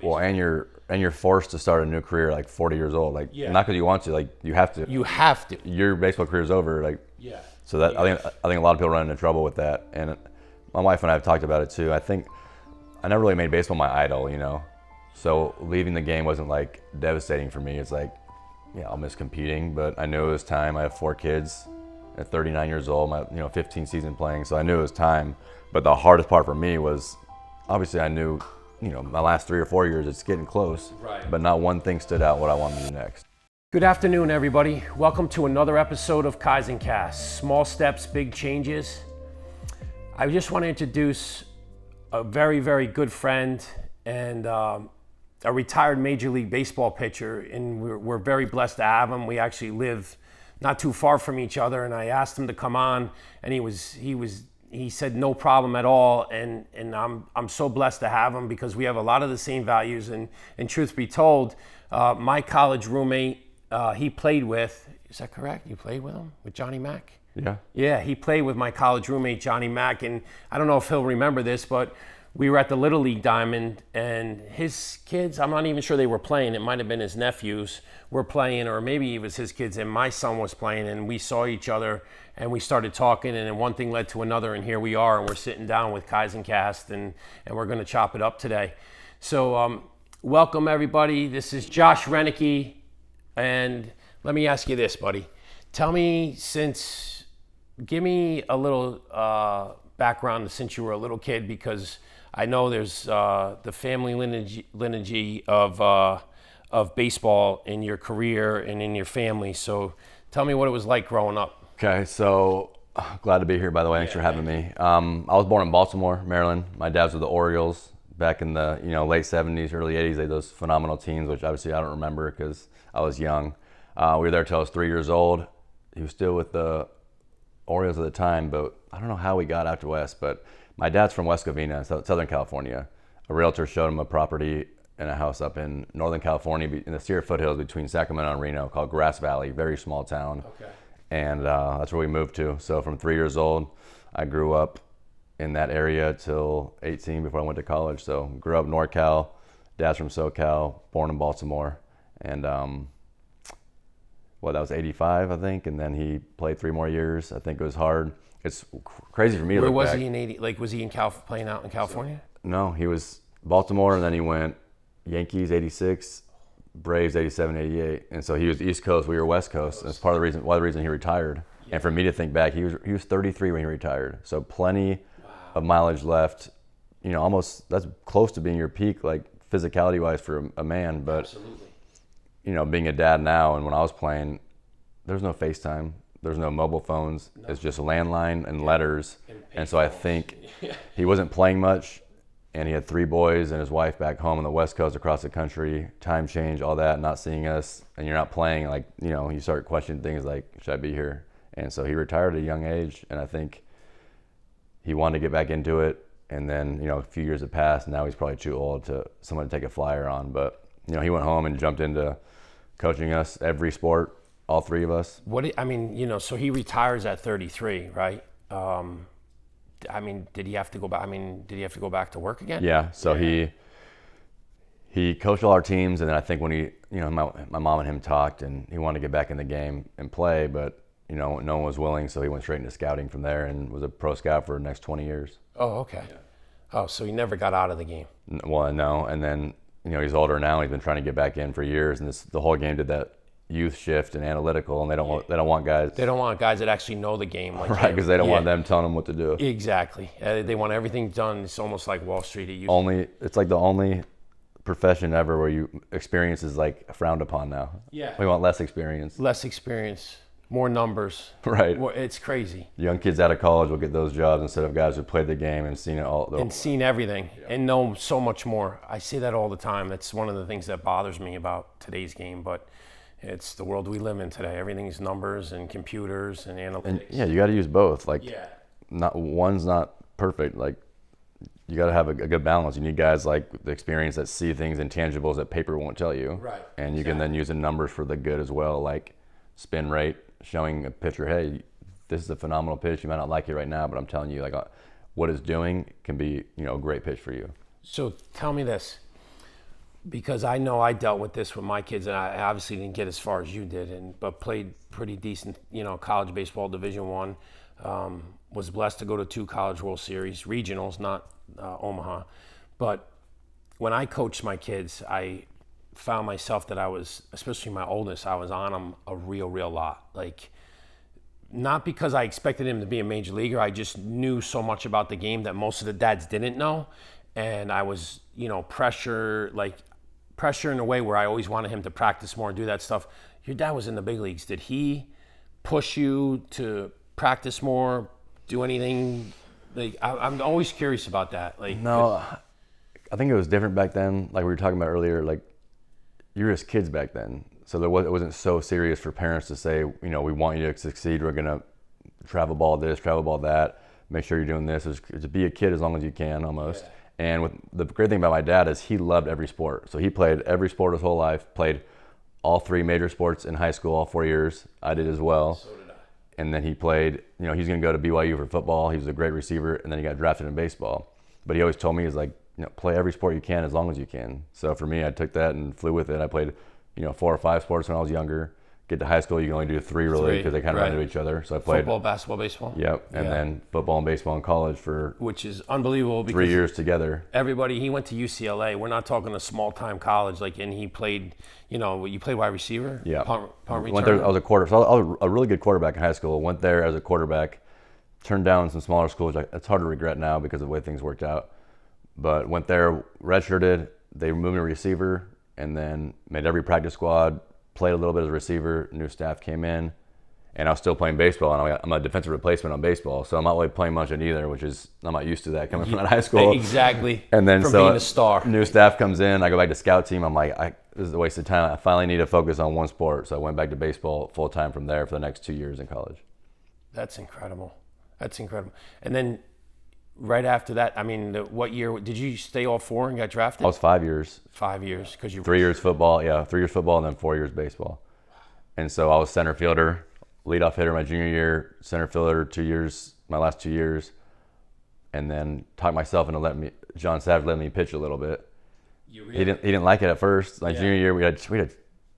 Well, and you're forced to start a new career like 40 years old. Like not because you want to, like you have to. You have to. Your baseball career is over. Like so that I think a lot of people run into trouble with that. And my wife and I have talked about it too. I think I never really made baseball my idol, you know. So leaving the game wasn't like devastating for me. It's like, yeah, I'll miss competing, but I knew it was time. I have 4 kids at 39 years old, my 15 season playing, so I knew it was time. But the hardest part for me was, obviously I knew, my last 3 or 4 years, it's getting close, but not one thing stood out what I wanted to do next. Good afternoon, everybody. Welcome to another episode of Kaizen Cast, Small Steps, Big Changes. I just want to introduce a very, very good friend and a retired Major League Baseball pitcher, and we're very blessed to have him. We actually live not too far from each other, and I asked him to come on, and he said no problem at all, and I'm so blessed to have him because we have a lot of the same values. And truth be told, my college roommate he played with, is that correct? You played with him, with Johnny Mack? Yeah, he played with my college roommate Johnny Mack, and I don't know if he'll remember this, but we were at the Little League Diamond, and his kids, I'm not even sure they were playing. It might have been his nephews were playing, or maybe it was his kids, and my son was playing, and we saw each other, and we started talking, and then one thing led to another, and here we are, and we're sitting down with Kaizen Cast, and we're going to chop it up today. So welcome, everybody. This is Josh Roenicke, and let me ask you this, buddy. Tell me, give me a little background since you were a little kid, because I know there's the family lineage of baseball in your career and in your family. So tell me what it was like growing up. Okay, so glad to be here, by the way. Thanks for having me. I was born in Baltimore, Maryland. My dad's with the Orioles back in the late 70s, early 80s. They had those phenomenal teams, which obviously I don't remember because I was young. We were there till I was 3 years old. He was still with the Orioles at the time, but I don't know how we got out to West, but my dad's from West Covina, Southern California. A realtor showed him a property in a house up in Northern California in the Sierra foothills between Sacramento and Reno called Grass Valley, very small town. Okay. And that's where we moved to. So from 3 years old, I grew up in that area till 18 before I went to college. So grew up in NorCal, dad's from SoCal, born in Baltimore. And that was 85, I think. And then he played 3 more years. I think it was hard. It's crazy for me to look back. Where was he in 80? Like, was he playing out in California? No, he was Baltimore, and then he went Yankees 86, Braves 87, 88, and so he was East Coast. We were West Coast. And that's part of the reason he retired. And for me to think back, he was 33 when he retired. So plenty of mileage left. Almost that's close to being your peak, like physicality wise for a man. But absolutely. Being a dad now, and when I was playing, there's no FaceTime. There's no mobile phones. No. It's just landline and letters. And so I think he wasn't playing much, and he had 3 boys and his wife back home on the West Coast across the country, time change, all that, not seeing us, and you're not playing, like, you start questioning things like, should I be here? And so he retired at a young age, and I think he wanted to get back into it, and then, a few years have passed, and now he's probably too old to someone to take a flyer on, but, he went home and jumped into coaching us every sport, all 3 of us. So he retires at 33, right? Did he have to go back? Did he have to go back to work again? Yeah. So he coached all our teams, and then I think when he, my mom and him talked, and he wanted to get back in the game and play, but no one was willing, so he went straight into scouting from there and was a pro scout for the next 20 years. Oh, okay. Yeah. Oh, so he never got out of the game. Well, no, and then he's older now. He's been trying to get back in for years, and the whole game did that youth shift and analytical, and they don't want guys. They don't want guys that actually know the game, like right? Because they don't want them telling them what to do. Exactly. They want everything done. It's almost like Wall Street. It's like the only profession ever where experience is like frowned upon now. Yeah. We want less experience. Less experience, more numbers. Right. It's crazy. Young kids out of college will get those jobs instead of guys who played the game and seen it all. And seen everything and know so much more. I say that all the time. That's one of the things that bothers me about today's game, but it's the world we live in today. Everything's numbers and computers and analytics. And you got to use both. One's not perfect. Like, you got to have a good balance. You need guys like the experience that see things, intangibles that paper won't tell you. Right. And you can then use the numbers for the good as well, like spin rate, showing a pitcher, hey, this is a phenomenal pitch. You might not like it right now, but I'm telling you, like, what it's doing can be, a great pitch for you. So tell me this. because I know I dealt with this with my kids, and I obviously didn't get as far as you did, but played pretty decent, college baseball, Division I. Was blessed to go to 2 College World Series, regionals, not Omaha. But when I coached my kids, I found myself that I was, especially my oldest, I was on them a real lot. Like, not because I expected him to be a major leaguer, I just knew so much about the game that most of the dads didn't know. And I was, pressure in a way where I always wanted him to practice more and do that stuff. Your dad was in the big leagues. Did he push you to practice more, do anything? Like, I'm always curious about that. Like, no, I think it was different back then. Like we were talking about earlier, like you were just kids back then. So it wasn't so serious for parents to say, we want you to succeed. We're going to travel ball this, travel ball that, make sure you're doing this. It's to be a kid as long as you can almost. Yeah. And with the great thing about my dad is he loved every sport. So he played every sport his whole life, played all 3 major sports in high school, all 4 years. I did as well. So did I. And then he played, he's going to go to BYU for football. He was a great receiver, and then he got drafted in baseball. But he always told me, he's like, play every sport you can as long as you can. So for me, I took that and flew with it. I played, 4 or 5 sports when I was younger. Get to high school, you can only do 3 really because they kind of run into each other. So I played football, basketball, baseball. Yep, and then football and baseball in college for which is unbelievable because 3 years together. He went to UCLA. We're not talking a small time college. And he played, you played wide receiver. Yeah, punt returner. Went there. I was a quarter. So I was a really good quarterback in high school. Went there as a quarterback. Turned down some smaller schools. It's hard to regret now because of the way things worked out. But went there, redshirted. They moved me to receiver, and then made every practice squad. Played a little bit as a receiver. New staff came in, and I was still playing baseball. And I'm a defensive replacement on baseball, so I'm not really playing much in either, which is I'm not used to that coming from high school. Exactly. And then from being a star. New staff comes in. I go back to scout team. I'm like, this is a waste of time. I finally need to focus on one sport, so I went back to baseball full time from there for the next 2 years in college. That's incredible. And then right after that, what year did you stay all 4 and got drafted? I was 5 years. 5 years because you 3 years football, 3 years football, and then 4 years baseball. And so I was center fielder, leadoff hitter my junior year, center fielder 2 years, my last 2 years, and then talked myself into John Savage let me pitch a little bit. He didn't like it at first. Junior year we had a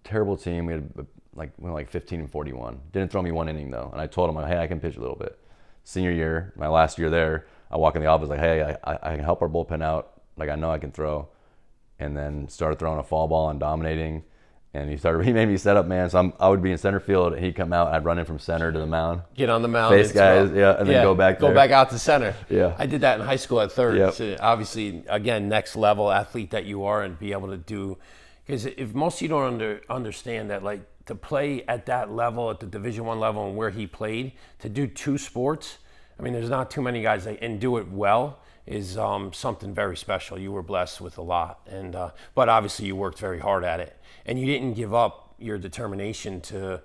terrible team. We had we went 15-41. Didn't throw me 1 inning though, and I told him, hey, I can pitch a little bit. Senior year, my last year there. I walk in the office like, hey, I can help our bullpen out. I know I can throw. And then started throwing a fall ball and dominating. And he made me set up, man. So I would be in center field, and he'd come out. I'd run in from center to the mound. Get on the mound. Face guys, and then go back there. Go back out to center. Yeah. I did that in high school at third. Yep. So obviously, again, next level athlete that you are and be able to do. Because if most of you don't understand that, to play at that level, at the Division I level and where he played, to do 2 sports, there's not too many guys that and do it well is something very special. You were blessed with a lot, and but obviously you worked very hard at it, and you didn't give up your determination to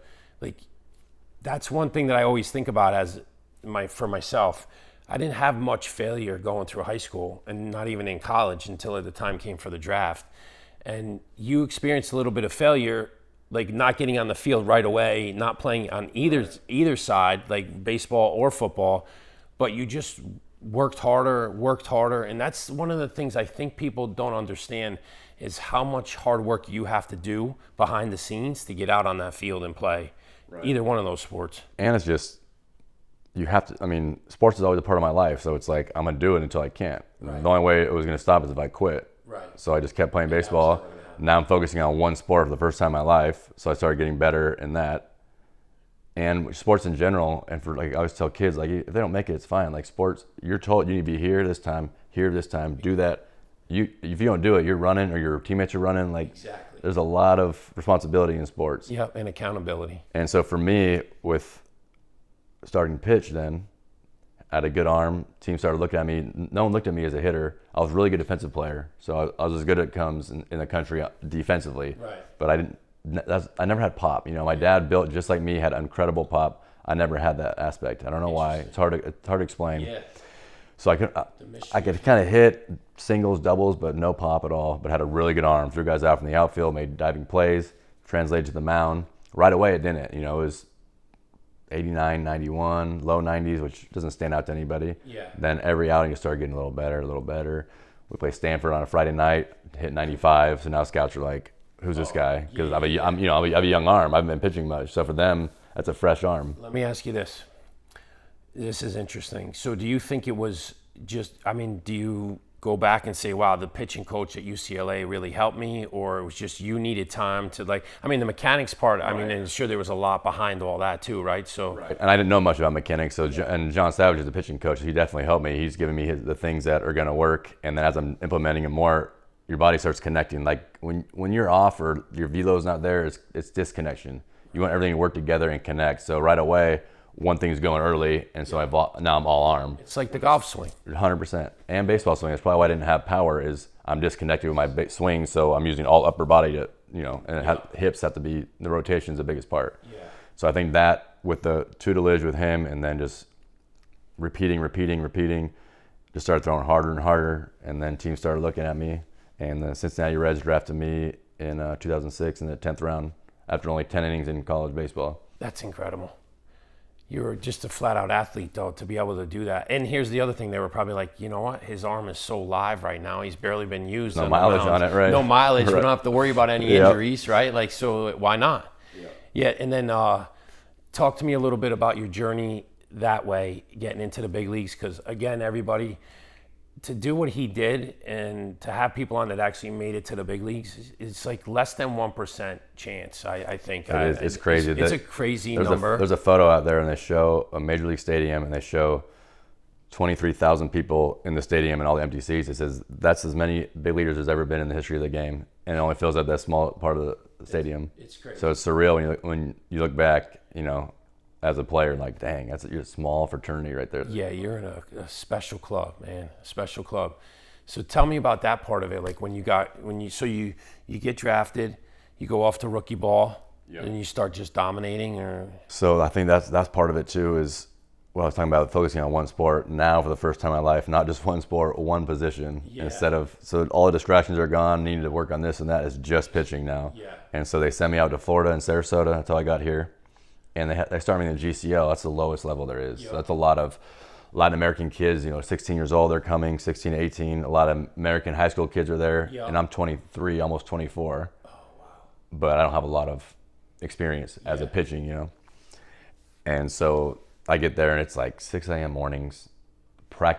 That's one thing that I always think about for myself. I didn't have much failure going through high school, and not even in college until the time came for the draft. And you experienced a little bit of failure. Not getting on the field right away, not playing on either side, baseball or football, but you just worked harder. And that's one of the things I think people don't understand is how much hard work you have to do behind the scenes to get out on that field and play either one of those sports. And it's just, you have to, sports is always a part of my life, so it's I'm going to do it until I can't. Right. The only way it was going to stop is if I quit. Right. So I just kept playing baseball. Now I'm focusing on one sport for the first time in my life, so I started getting better in that. And sports in general, and for I always tell kids, if they don't make it, it's fine. Sports, you're told you need to be here this time, do that. If you don't do it, you're running, or your teammates are running. Exactly. There's a lot of responsibility in sports. Yeah, and accountability. And so for me, with starting pitch, then I had a good arm. Team started looking at me. No one looked at me as a hitter. I was a really good defensive player, so I was as good as it comes in the country defensively. Right. But I never had pop. My dad built just like me, had incredible pop. I never had that aspect. I don't know why. It's hard to explain. Yeah. So I could kind of hit singles, doubles, but no pop at all. But had a really good arm. Threw guys out from the outfield, made diving plays, translated to the mound. Right away, it didn't. It was 89, 91, low 90s, which doesn't stand out to anybody. Yeah. Then every outing you start getting a little better. We play Stanford on a Friday night, hit 95. So now scouts are like, who's this guy? Because I have a young arm. I haven't been pitching much. So for them, that's a fresh arm. Let me ask you this. This is interesting. So do you think it was just, do you go back and say, wow, the pitching coach at UCLA really helped me, or it was just you needed time to the mechanics part, and sure there was a lot behind all that too, right? So, and I didn't know much about mechanics, and John Savage is the pitching coach. He definitely helped me. He's giving me the things that are going to work, and then as I'm implementing them more, your body starts connecting. Like when you're off or your velo's not there, it's disconnection. You want everything to work together and connect. So right away, one thing's going early, and so now I'm all arm. It's like the golf swing. 100%. And baseball swing. That's probably why I didn't have power, is I'm disconnected with my swing, so I'm using all upper body to, and hips have to be, the rotation's the biggest part. Yeah. So I think that with the tutelage with him, and then just repeating, just started throwing harder and harder, and then teams started looking at me, and the Cincinnati Reds drafted me in 2006 in the 10th round after only 10 innings in college baseball. That's incredible. You're just a flat-out athlete, though, to be able to do that. And here's the other thing. They were probably like, you know what? His arm is so live right now. He's barely been used. No mileage on it, right? No mileage. Right. We don't have to worry about any injuries, right? Like, so why not? Yeah. And then talk to me a little bit about your journey that way, getting into the big leagues. Because, again, everybody, to do what he did and to have people on that actually made it to the big leagues, it's like less than 1% chance, I think. It's crazy. It's a crazy number. There's a photo out there, and they show a Major League Stadium, and they show 23,000 people in the stadium and all the empty seats. It says that's as many big leaguers as ever been in the history of the game, and it only fills up that small part of the stadium. It's crazy. So it's surreal when you look back, as a player, like, dang, you're a small fraternity right there. Yeah, you're in a special club, man, a special club. So tell me about that part of it. Like you get drafted, you go off to rookie ball, and you start just dominating, or. So I think that's part of it too. Is what I was talking about, focusing on one sport. Now for the first time in my life, not just one sport, one position. Instead of, so all the distractions are gone. Needing to work on this and that. Is just pitching now. Yeah. And so they sent me out to Florida and Sarasota. That's how I got here. And they started me in the GCL. That's the lowest level there is. So that's a lot of Latin American kids, 16 years old, they're coming, 16 to 18. A lot of American high school kids are there. And I'm 23, almost 24. Oh, wow. But I don't have a lot of experience as a pitching, And so I get there, and it's like 6 a.m. mornings,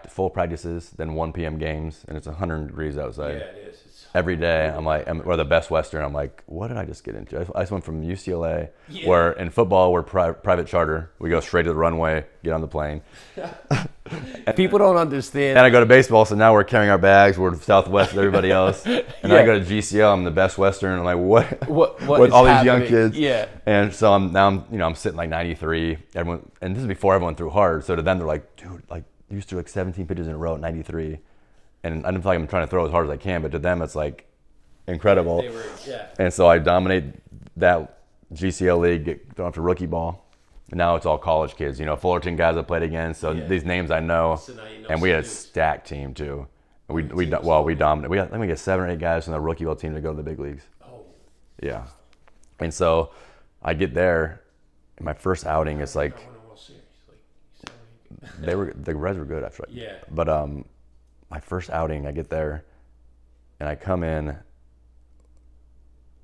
full practices, then 1 p.m. games, and it's 100 degrees outside. Yeah, it is. Every day, I'm like, we're the Best Western. I'm like, what did I just get into? I just went from UCLA, where in football we're private charter. We go straight to the runway, get on the plane. People don't understand. And I go to baseball, so now we're carrying our bags. We're Southwest with everybody else. And I go to GCL. I'm the Best Western. I'm like, what with all these young kids? Yeah. And so I'm sitting like 93. Everyone, and this is before everyone threw hard. So to them, they're like, dude, like you used to like 17 pitches in a row at 93. And I don't feel like I'm trying to throw as hard as I can, but to them it's like incredible. And so I dominate that GCL league, get thrown to rookie ball. And now it's all college kids, Fullerton guys I played against. So these names I know. So and we had a stacked team too. We dominated. I think we get 7 or 8 guys from the rookie ball team to go to the big leagues. Oh. Yeah. And so I get there, and my first outing is like the Reds were good actually. Yeah. But my first outing, I get there, and I come in.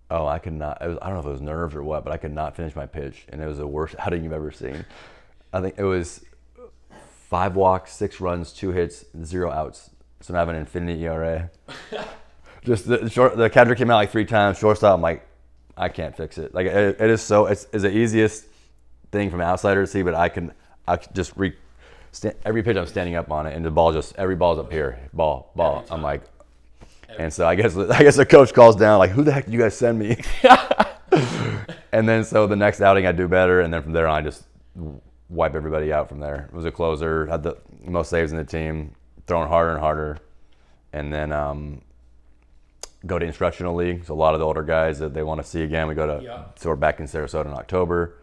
Oh, I could not. I don't know if it was nerves or what, but I could not finish my pitch, and it was the worst outing you've ever seen. I think it was 5 walks, 6 runs, 2 hits, 0 outs. So now I have an infinity ERA. Just the catcher came out like 3 times. Shortstop, I'm like, I can't fix it. Like it is so. It's the easiest thing from an outsider to see, but I can just every pitch I'm standing up on it, and the ball every ball's up here, ball. I'm like, and so I guess the coach calls down like, who the heck did you guys send me? And then so the next outing I do better, and then from there on I just wipe everybody out from there. It was a closer, had the most saves in the team, throwing harder and harder, and then go to instructional league. So a lot of the older guys that they want to see again, we go to. So we're back in Sarasota in October.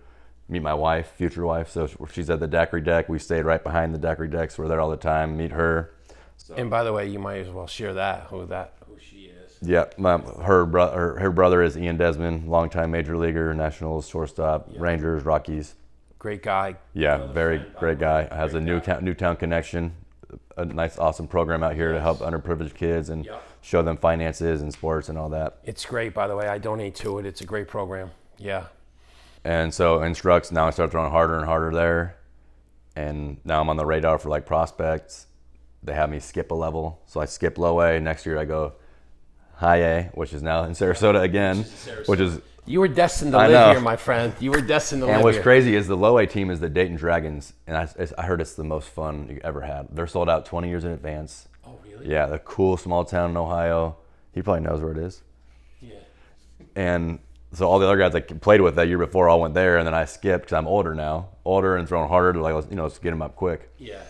Meet my wife, future wife. So she's at the daiquiri deck. We stayed right behind the daiquiri decks. We're there all the time. Meet her. So. And by the way, you might as well share who she is. Yeah, her brother is Ian Desmond, longtime major leaguer, Nationals, shortstop, Rangers, Rockies. Great guy. Yeah, very great guy. Has a Newtown connection. A nice, awesome program out here to help underprivileged kids, and show them finances and sports and all that. It's great, by the way. I donate to it. It's a great program. Yeah. And so instructs, now I start throwing harder and harder there. And now I'm on the radar for like prospects. They have me skip a level. So I skip low A. Next year I go high A, which is now in Sarasota again, which is you were destined to live here, my friend. You were destined to live here. And what's crazy is the low A team is the Dayton Dragons, and I heard it's the most fun you ever had. They're sold out 20 years in advance. Oh, really? Yeah, the cool small town in Ohio. He probably knows where it is. Yeah. And so all the other guys I played with that year before all went there, and then I skipped because I'm older now, and throwing harder to let's get them up quick. Yeah.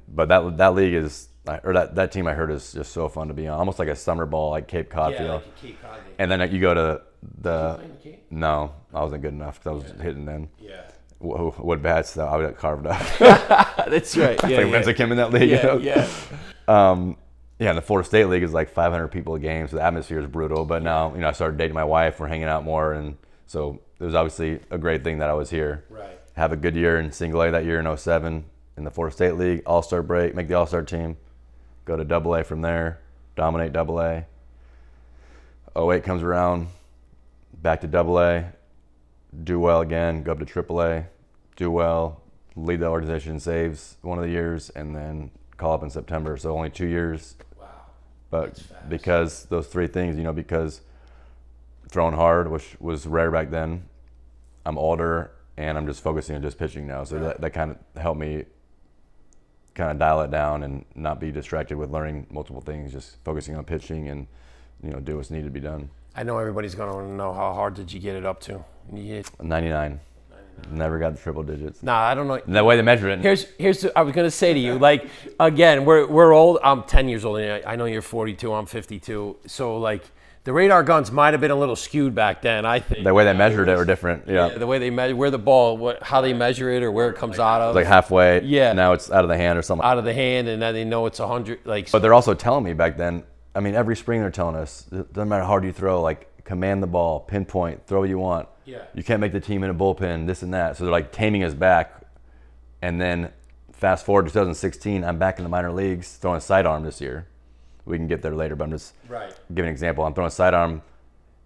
But that league is, or that team I heard is just so fun to be on, almost like a summer ball, like Cape Cod feel. Yeah, like Cape Cod. And then you go to Did you play no, I wasn't good enough because I was hitting then. Yeah. Wood bats, so I would get carved up. That's right. Yeah. Like Windsor came in that league. Yeah. Yeah. Yeah, and the Florida State League is like 500 people a game, so the atmosphere is brutal. But now, I started dating my wife. We're hanging out more, and so it was obviously a great thing that I was here. Right. Have a good year in single A that year in 07 in the Florida State League, All-Star break, make the All-Star team, go to Double A from there, dominate Double A. 08 comes around, back to Double A, do well again, go up to Triple A, do well, lead the organization in saves one of the years, and then call up in September. So only 2 years. Wow. But because those three things, because throwing hard, which was rare back then, I'm older and I'm just focusing on just pitching now. So that kind of helped me kind of dial it down and not be distracted with learning multiple things, just focusing on pitching and, do what's needed to be done. I know everybody's going to want to know how hard did you get it up to? 99. Never got the triple digits. Nah, I don't know. And the way they measure it. Here's I was gonna say to you, like, again, we're old. I'm 10 years old. And I know you're 42. I'm 52. So like, the radar guns might have been a little skewed back then. I think the way they measured it were different. Yeah. The way they measure where the ball, how they measure it, or where it comes out of. Like halfway. Yeah. Now it's out of the hand or something. Out of the hand, and then they know it's 100. Like. But they're also telling me back then. I mean, every spring they're telling us, it doesn't matter how hard you throw, like command the ball, pinpoint, throw what you want. Yeah. You can't make the team in a bullpen, this and that. So they're like taming us back. And then fast forward to 2016, I'm back in the minor leagues throwing sidearm this year. We can get there later, but I'm just giving an example. I'm throwing sidearm,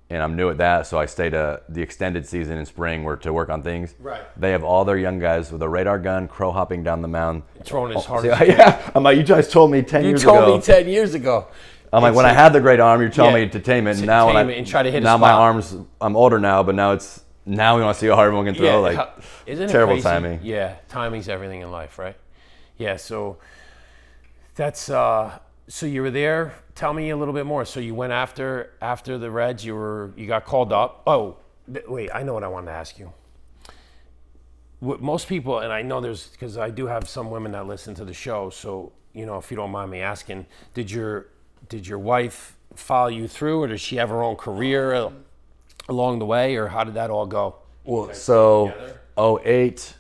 and I'm new at that, so I stay to the extended season in spring to work on things. Right. They have all their young guys with a radar gun, crow hopping down the mound. Throwing as hard as yeah. I'm like, you guys told me 10 years ago. You told me 10 years ago. I'm like, when I had the great arm, you're telling me to tame it. And now and try to hit now a my spot. arms, I'm older now, but now we want to see how hard everyone can throw. Isn't it terrible crazy? timing. Yeah, timing's everything in life, right? Yeah, so that's so you were there. Tell me a little bit more. So you went after the Reds. You got called up. Oh, wait, I know what I wanted to ask you. Most people, and I know because I do have some women that listen to the show. So if you don't mind me asking, did your wife follow you through, or does she have her own career along the way, or how did that all go? Well, so 08,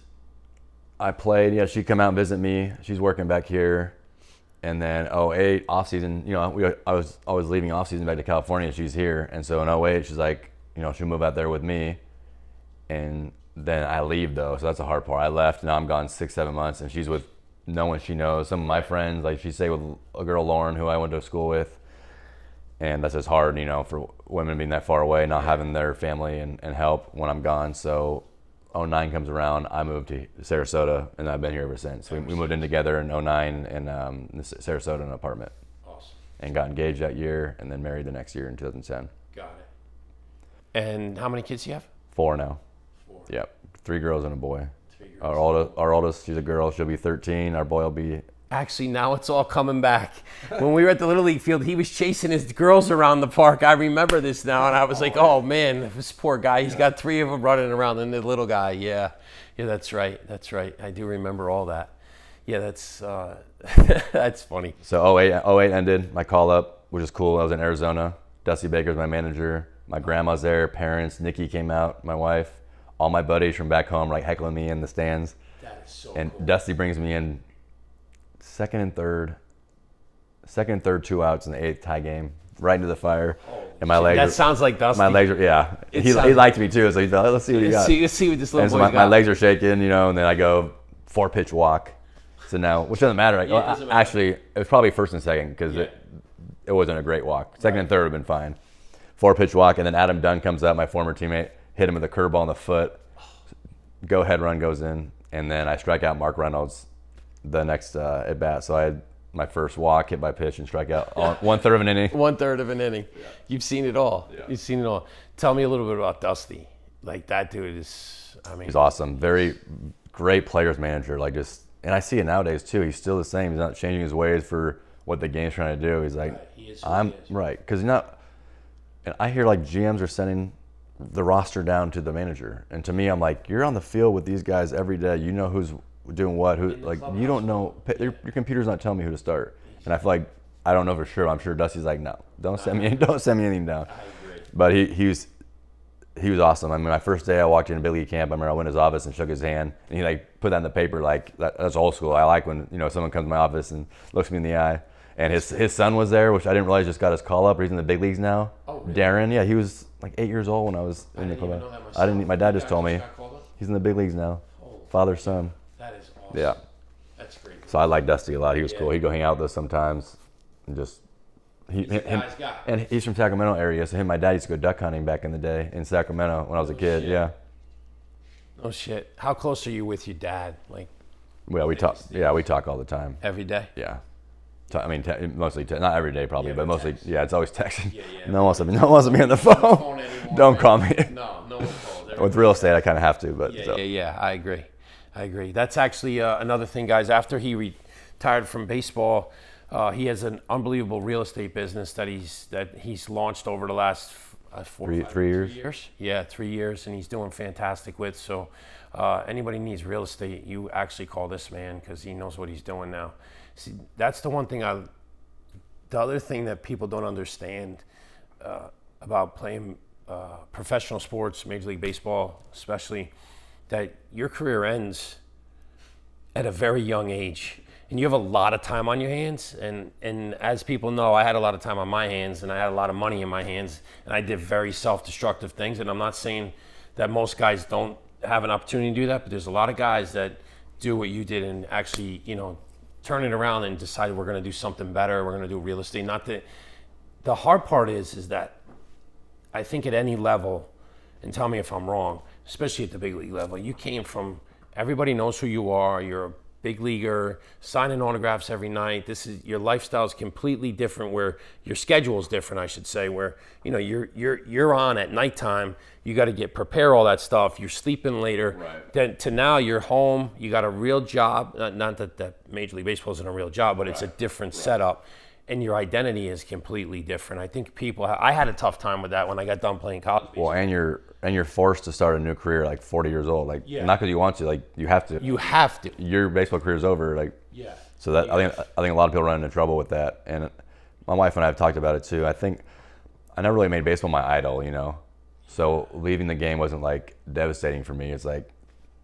I played. Yeah, she'd come out and visit me. She's working back here. And then 08, off season, I was always leaving off season back to California. She's here. And so in 08, she's like, she'll move out there with me. And then I leave though. So that's the hard part. I left. Now I'm gone 6-7 months, and she's with no one she knows. Some of my friends, like she stayed with a girl, Lauren, who I went to school with. And that's just hard, for women being that far away, not having their family and help when I'm gone. So 09 comes around, I moved to Sarasota, and I've been here ever since. We moved in together in 09 in Sarasota, in an apartment. Awesome. And got engaged that year, and then married the next year in 2010. Got it. And how many kids do you have? 4 now. 4. Yep. 3 girls and a boy. Our oldest, she's a girl. She'll be 13. Our boy will be... Actually, now it's all coming back. When we were at the Little League field, he was chasing his girls around the park. I remember this now, and I was like, oh, man, this poor guy. He's got 3 of them running around, and the little guy, yeah. Yeah, that's right. That's right. I do remember all that. Yeah, that's that's funny. So 08 ended, my call-up, which is cool. I was in Arizona. Dusty Baker's my manager. My grandma's there, parents. Nikki came out, my wife. All my buddies from back home were heckling me in the stands. That is so and cool. Dusty brings me in second and third, 2 outs in the 8th tie game, right into the fire. And my legs. That sounds like Dusty. My legs are, yeah. He liked me too, so he's like, let's see what you got. Let's see what this little boy got. My legs are shaking, and then I go 4-pitch walk. So now, which doesn't matter. Doesn't matter. Actually, it was probably first and second because it wasn't a great walk. Second and third would have been fine. 4-pitch walk, and then Adam Dunn comes up, my former teammate, hit him with a curveball in the foot. Go ahead run goes in, and then I strike out Mark Reynolds the next at bat. So I had my first walk, hit by pitch, and strike out on 1/3 of an inning. 1/3 of an inning. Yeah. You've seen it all. Yeah. You've seen it all. Tell me a little bit about Dusty. Like, that dude is, I mean. He's awesome. Very great players manager. Like, just, and I see it nowadays too. He's still the same. He's not changing his ways for what the game's trying to do. He's like, right. He is right. Because not, and I hear like GMs are sending the roster down to the manager. And to me, I'm like, you're on the field with these guys every day. You know who's doing what. Who, like, you don't know. Your computer's not telling me who to start. And I feel like, I don't know for sure. I'm sure Dusty's like, no, don't send me anything down. I agree. But he was awesome. I mean, my first day I walked into Big League camp, I remember I went to his office and shook his hand, and he like put that in the paper. Like, that's old school. I like when, you know, someone comes to my office and looks me in the eye. And his son was there, which I didn't realize just got his call up. He's in the big leagues now. Oh, really? Darren, yeah, he was like 8 years old when I was in the club. I didn't. My dad just told me he's in the big leagues now. Father, son. That is awesome. Yeah. That's great. So I like Dusty a lot. He was cool. He'd go hang out with us sometimes, and just and he's from Sacramento area. So him and my dad used to go duck hunting back in the day in Sacramento when I was a kid. Shit. Yeah. Oh shit! How close are you with your dad? Like, Well, we talk. Yeah, we talk all the time. every day? Yeah. I mean, mostly not every day probably, but mostly. text. Yeah, it's always texting. Yeah. No one wants to be on the phone. Don't call me. No one calls. With real estate, I kind of have to, but Yeah. I agree. That's actually another thing, guys. After he retired from baseball, he has an unbelievable real estate business that he's launched over the last 3 years. Yeah, 3 years, and he's doing fantastic with. So anybody needs real estate, you actually call this man because he knows what he's doing now. See, that's the one thing the other thing that people don't understand about playing professional sports, Major League Baseball especially, that your career ends at a very young age. And you have a lot of time on your hands. And as people know, I had a lot of time on my hands, and I had a lot of money in my hands, and I did very self-destructive things. And I'm not saying that most guys don't have an opportunity to do that, but there's a lot of guys that do what you did and actually, you know, turn it around and decide we're going to do something better. We're going to do real estate. Not that the hard part is that I think at any level, and tell me if I'm wrong, especially at the big league level, you came from, everybody knows who you are. You're a big leaguer, signing autographs every night. Your lifestyle is completely different, where your schedule is different, I should say, where, you know, you're on at nighttime. You got to prepare all that stuff. You're sleeping later. Right. Then to now you're home. You got a real job. Not that Major League Baseball isn't a real job, but it's a different setup. And your identity is completely different. I think I had a tough time with that when I got done playing college. Well, and you're forced to start a new career like 40 years old. Like, not because you want to, like, you have to. You have to. Your baseball career is over. Like, so that I think a lot of people run into trouble with that. And my wife and I have talked about it too. I think I never really made baseball my idol, you know. So leaving the game wasn't like devastating for me. It's like,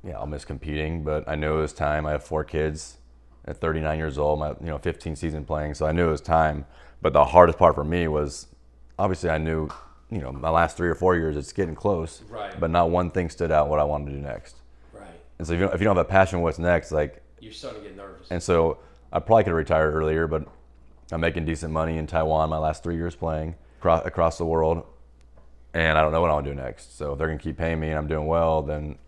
yeah, I'll miss competing, but I knew it was time. I have 4 kids at 39 years old, my 15 season playing, so I knew it was time. But the hardest part for me was, obviously I knew, my last 3 or 4 years it's getting close, right, but not one thing stood out what I wanted to do next. Right. And so if you don't have a passion for what's next, like, you're starting to get nervous. And so I probably could have retired earlier, but I'm making decent money in Taiwan my last 3 years playing across the world, and I don't know what I want to do next. So if they're going to keep paying me and I'm doing well, then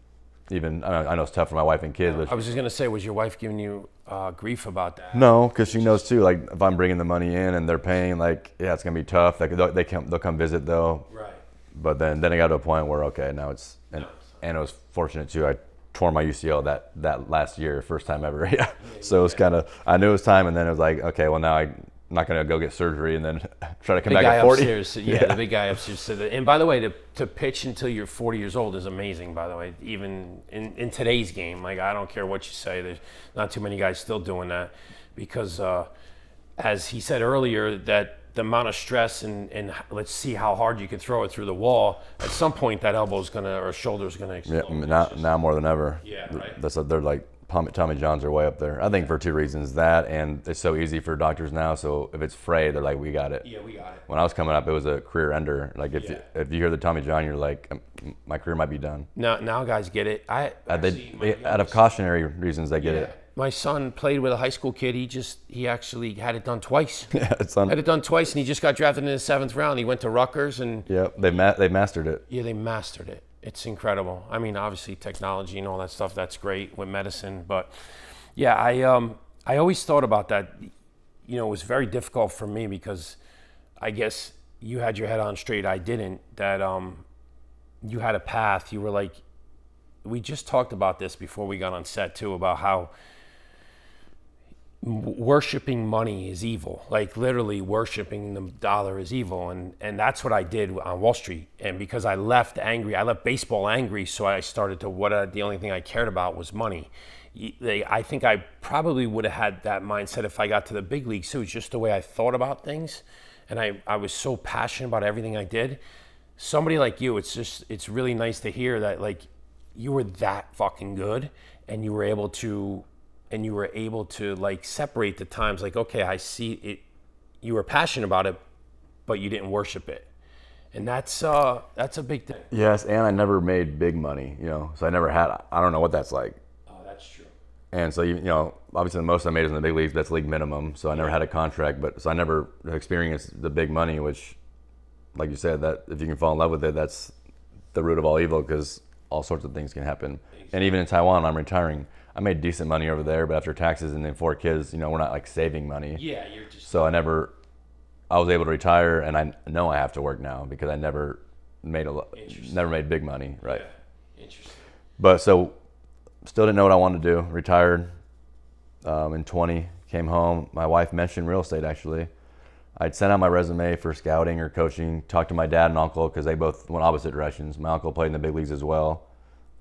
I know it's tough for my wife and kids. But I was just going to say, was your wife giving you grief about that? No, because she knows too. Like, if I'm bringing the money in and they're paying, like, yeah, it's going to be tough. Like, they'll come visit though. Right. But then I got to a point where, okay, now it's, and I was fortunate too. I tore my UCL that last year, first time ever. Yeah. So it was kind of, I knew it was time, and then it was like, okay, well, now I'm not going to go get surgery and then try to come back at 40. Upstairs, yeah, the big guy upstairs said that. And by the way, to pitch until you're 40 years old is amazing, by the way. Even in today's game, like, I don't care what you say, there's not too many guys still doing that, because as he said earlier, that the amount of stress and let's see how hard you can throw it through the wall, at some point that elbow's gonna or shoulder's gonna explode. Yeah, now more than ever. Yeah, right. They're like, Tommy Johns are way up there. I think for 2 reasons. That, and it's so easy for doctors now, so if it's frayed, they're like, we got it. Yeah, we got it. When I was coming up, it was a career ender. Like, if you hear the Tommy John, you're like, my career might be done. Now guys get it. Out of cautionary reasons, they get it. my son played with a high school kid. He actually had it done twice. Yeah, Had it done twice, and he just got drafted in the 7th round. He went to Rutgers, and yeah, they mastered it. yeah, they mastered it. It's incredible. I mean, obviously technology and all that stuff, that's great with medicine, but yeah, I always thought about that. You know, it was very difficult for me because I guess you had your head on straight. I didn't. That you had a path. You were like, we just talked about this before we got on set too, about how worshiping money is evil. Like literally worshiping the dollar is evil. And that's what I did on Wall Street. And because I left angry, I left baseball angry. So I started to, the only thing I cared about was money. I think I probably would have had that mindset if I got to the big leagues too. It's just the way I thought about things. And I was so passionate about everything I did. Somebody like you, it's really nice to hear that like you were that fucking good and you were able to like separate the times like, okay, I see it, you were passionate about it, but you didn't worship it. And that's a big thing. Yes, and I never made big money, you know, so I never had, I don't know what that's like. Oh, that's true. And so, you know, obviously the most I made is in the big leagues, that's league minimum. So I never had a contract, but so I never experienced the big money, which, like you said, that if you can fall in love with it, that's the root of all evil because all sorts of things can happen. Exactly. And even in Taiwan, I'm retiring. I made decent money over there, but after taxes and then 4 kids, you know, we're not like saving money. Yeah, you're just. So I was able to retire, and I know I have to work now because I never made big money, right? Yeah. Interesting. But so, still didn't know what I wanted to do. Retired in 20, came home. My wife mentioned real estate actually. I'd sent out my resume for scouting or coaching, talked to my dad and uncle because they both went opposite directions. My uncle played in the big leagues as well,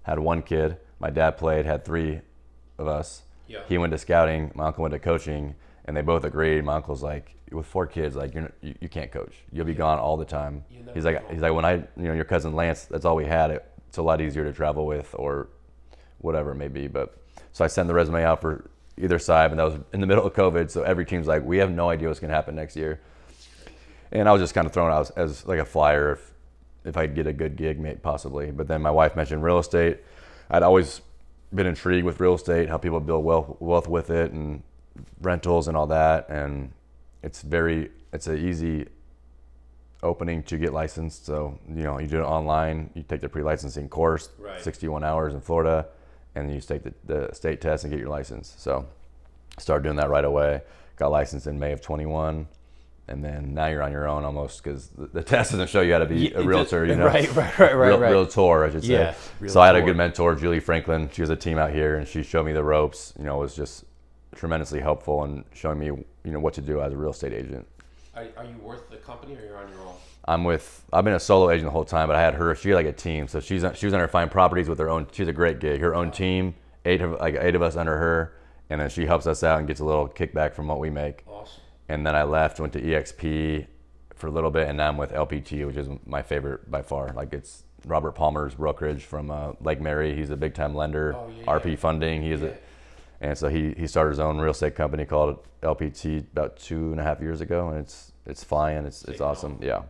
had 1 kid. My dad played, had 3 of us. Yeah. He went to scouting, my uncle went to coaching, and they both agreed. My uncle's like, with 4 kids, like you can't coach. You'll be gone all the time. He's like when your cousin Lance, that's all we had. It's a lot easier to travel with or whatever it may be. But so I sent the resume out for either side, and that was in the middle of COVID. So every team's like, we have no idea what's gonna happen next year. And I was just kind of thrown out as like a flyer if I'd get a good gig, possibly. But then my wife mentioned real estate. I'd always been intrigued with real estate, how people build wealth with it, and rentals and all that. And it's an easy opening to get licensed. So, you know, you do it online, you take the pre-licensing course, right. 61 hours in Florida, and then you take the state test and get your license. So started doing that right away. Got licensed in May of 21. And then now you're on your own almost because the test doesn't show you how to be a realtor, you know? Right. Realtor, I should say. Yeah, so I had a good mentor, Julie Franklin. She has a team out here, and she showed me the ropes. You know, it was just tremendously helpful in showing me, you know, what to do as a real estate agent. Are you worth the company or you're on your own? I've been a solo agent the whole time, but I had her. She had like a team, so she was under Fine Properties with her own. She's a great gig. Her own team, 8 of us under her, and then she helps us out and gets a little kickback from what we make. Awesome. And then I left, went to EXP for a little bit, and now I'm with LPT, which is my favorite by far. Like it's Robert Palmer's brokerage from Lake Mary. He's a big time lender. Oh, yeah, RP Funding. And so he started his own real estate company called LPT about 2.5 years ago, and it's flying. It's awesome. Yeah.